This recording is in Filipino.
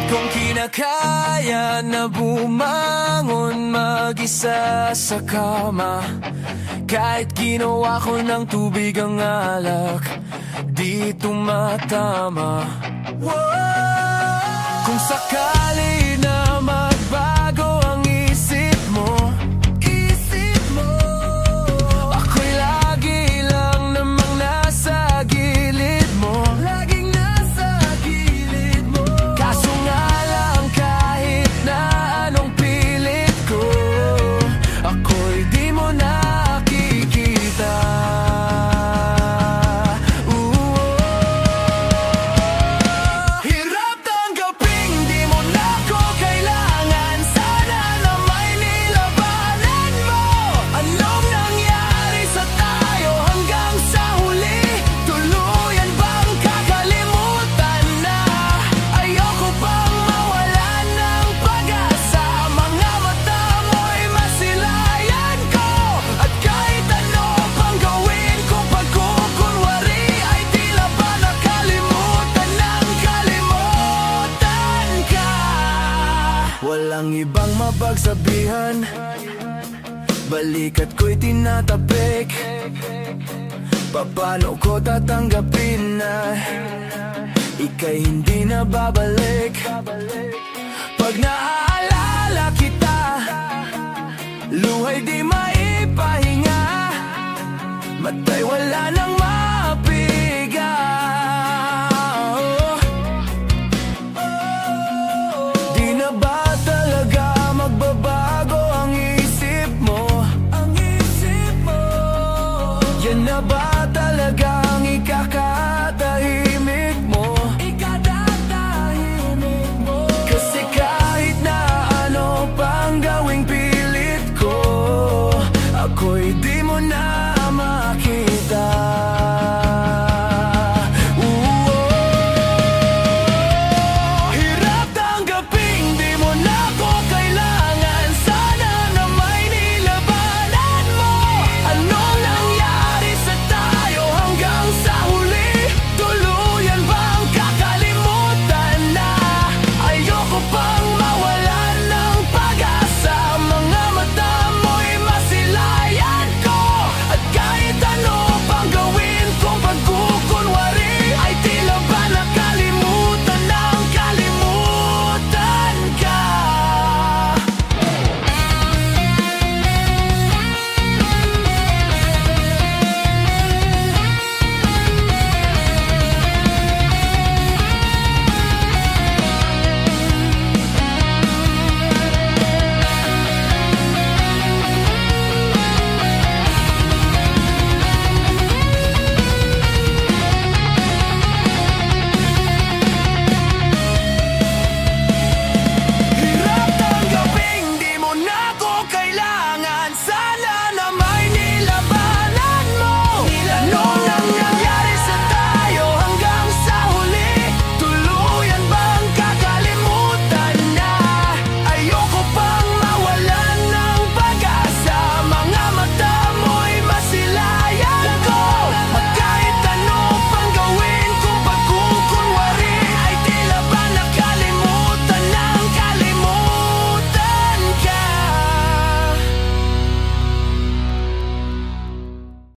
kong kinakaya na bumangon mag-isa sa kama. Kahit ginawa ko ng tubig ang alak, di tumatama. Kung sakali na magbago ang isip mo, ako'y lagi lang namang nasa gilid mo. Laging nasa gilid mo. Kaso nga lang kahit na anong pilit ko, ako'y di mo nakikita. Hirap tanggaping di mo na ko kailangan. Sana na may nilabanan mo. Anong nangyari sa tayo hanggang sa huli? Tuluyan bang kakalimutan na? Ayoko pang mawalan ng pag-asa. Mga mata mo'y masilayan ko. At kahit ano pang gawin kong pagkukunwari, ay tila ba nakalimutan ng kalimutan ka. Walang ibang mapagsabihan, balikat ko'y tinatapik. Paano ko tatanggapin na ika'y hindi na babalik? Pag naaalala kita, luhay di maipahinga. Matay wala nang